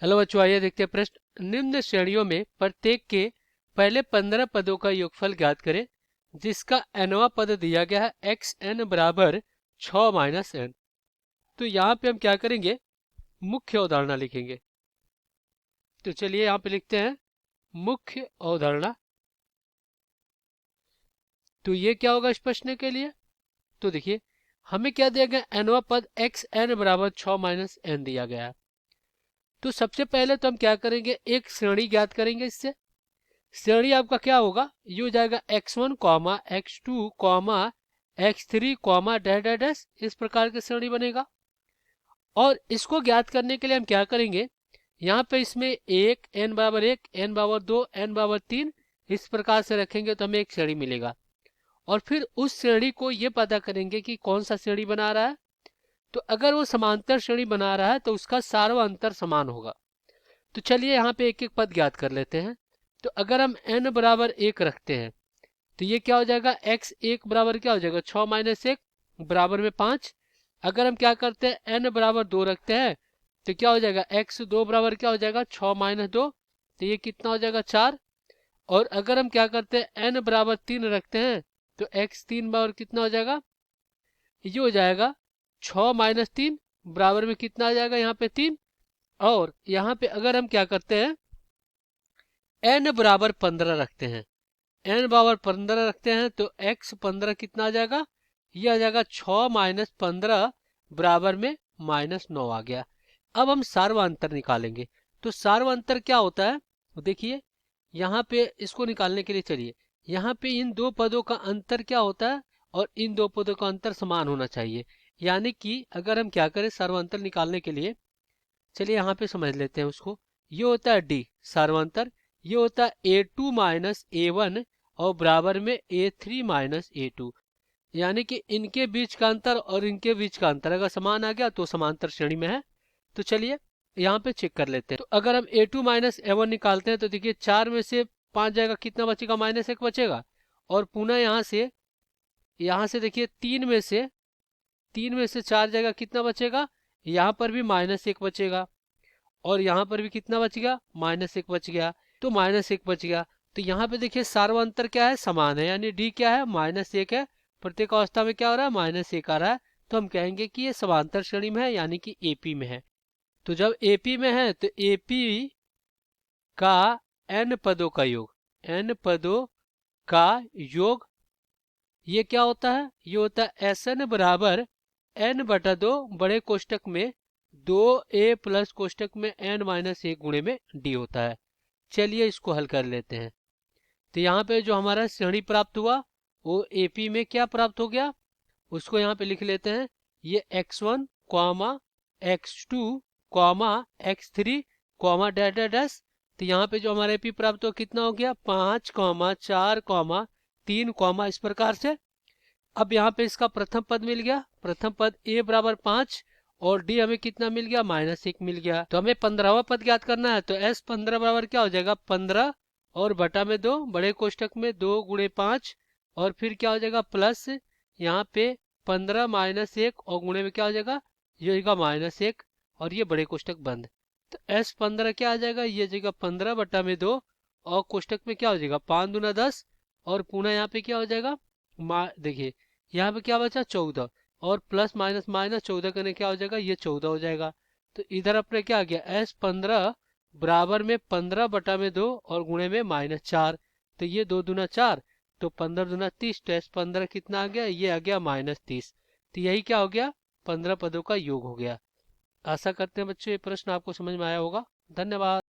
Hello बच्चों, आइए देखते हैं प्रश्न। निम्न श्रेणियों में प्रत्येक के पहले 15 पदों का योगफल ज्ञात करें जिसका nवां पद दिया गया है एक्स एन बराबर 6 माइनस एन। तो यहाँ पे हम क्या करेंगे, मुख्य अवधारणा लिखेंगे। तो चलिए यहाँ पे लिखते हैं मुख्य अवधारणा। तो ये क्या होगा इस प्रश्न के लिए? तो देखिए हमें क्या दिया गया, nवां पद एक्स एन बराबर 6 माइनस एन दिया गया है। तो सबसे पहले तो हम क्या करेंगे, एक श्रेणी ज्ञात करेंगे। इससे श्रेणी आपका क्या होगा, ये हो जाएगा x1 comma x2 comma x3 comma dash dash dash, इस प्रकार की श्रेणी बनेगा। और इसको ज्ञात करने के लिए हम क्या करेंगे, यहाँ पे इसमें एक n बराबर 1, n बराबर 2, n बराबर 3 इस प्रकार से रखेंगे तो हमें एक श्रेणी मिलेगा। और फिर उस श्रेणी को ये पता करेंगे कि कौन सा श्रेणी बना रहा है। तो अगर वो समांतर श्रेणी बना रहा है तो उसका सार्व अंतर समान होगा। तो चलिए यहाँ पे एक एक पद ज्ञात कर लेते हैं। तो अगर हम n बराबर 1 रखते हैं तो ये क्या हो जाएगा, x1 बराबर क्या हो जाएगा 6 माइनस 1 बराबर में 5। अगर हम क्या करते हैं n बराबर 2 रखते हैं तो क्या हो जाएगा, x2 बराबर क्या हो जाएगा 6 माइनस 2, तो ये कितना हो जाएगा 4। और अगर हम क्या करते हैं n बराबर 3 रखते हैं तो x3 बराबर कितना हो जाएगा, ये हो जाएगा 6 माइनस 3 बराबर में कितना आ जाएगा यहाँ पे 3। और यहाँ पे अगर हम क्या करते हैं n बराबर 15 रखते हैं, n बराबर 15 रखते हैं तो x 15 कितना आ जाएगा, ये आ जाएगा 6 माइनस 15 बराबर में -9 आ गया। अब हम सार्वअंतर निकालेंगे। तो सार्वअंतर क्या होता है, देखिए यहाँ पे इसको निकालने के लिए चलिए, यहाँ पे इन दो पदों का अंतर क्या होता है, और इन दो पदों का अंतर समान होना चाहिए। यानी कि अगर हम क्या करें सार्वअंतर निकालने के लिए, चलिए यहाँ पे समझ लेते हैं उसको। ये होता है डी सार्वअंतर, ये होता है a2 माइनस a1 और बराबर में a3 माइनस a2। यानी कि इनके बीच का अंतर और इनके बीच का अंतर अगर समान आ गया तो समांतर श्रेणी में है। तो चलिए यहाँ पे चेक कर लेते हैं। तो अगर हम a2 माइनस a1 निकालते हैं तो देखिए 4 में से 5 जाएगा, कितना बचेगा, -1 बचेगा। और पुनः यहाँ से देखिए 3 में से 4 जाएगा, कितना बचेगा, यहाँ पर भी -1 बचेगा। और यहाँ पर भी कितना बच गया, -1 बच गया। तो -1 बच गया। तो यहाँ पे देखिए सार्वअंतर क्या है, समान है, यानी डी क्या है, -1 है। प्रत्येक अवस्था में क्या हो रहा है, -1 आ रहा है। तो हम कहेंगे कि ये समांतर श्रेणी में है, यानी कि एपी में है। तो जब एपी में है तो एपी का n पदों का योग, n पदों का योग ये क्या होता है, ये होता है Sn बराबर n बटा 2 बड़े कोष्टक में 2a प्लस कोष्टक में n माइनस 1 गुणे में d होता है। चलिए इसको हल कर लेते हैं। तो यहाँ पे जो हमारा श्रेणी प्राप्त हुआ वो एपी में क्या प्राप्त हो गया, उसको यहाँ पे लिख लेते हैं। ये x1 comma x2 comma x3 comma dash dash dash. तो यहाँ पे जो हमारा एपी प्राप्त हुआ कितना हो गया, 5 कॉमा 4 कॉमा 3 कॉमा इस प्रकार से। अब यहाँ पे इसका प्रथम पद मिल गया, प्रथम पद a बराबर 5 और d हमें कितना मिल गया, -1 मिल गया। तो हमें 15वां पद ज्ञात करना है। तो s 15 बराबर क्या हो जाएगा, 15 और बटा में 2 बड़े कोष्टक में 2 गुणे 5 और फिर क्या हो जाएगा प्लस यहाँ पे 15 -1 और गुणे में क्या हो जाएगा, ये हो जाएगा -1 और ये बड़े कोष्टक बंद। तो s 15 क्या आ जाएगा, ये जाएगा 15 बटा में 2 और कोष्टक में क्या हो जाएगा 5 दूना 10 और पुनः यहाँ पे क्या हो जाएगा, देखिए यहाँ पे क्या बचा 14 और प्लस माइनस माइनस 14 करने क्या हो जाएगा, ये 14 हो जाएगा। तो इधर अपने क्या आ गया s 15 बराबर में 15 बटा में 2 और गुणे में -4। तो ये 2 दूना 4 तो 15 दूना 30। तो s 15 कितना आ गया, ये आ गया -30। तो यही क्या हो गया, 15 पदों का योग हो गया। आशा करते हैं बच्चों ये प्रश्न आपको समझ में आया होगा। धन्यवाद।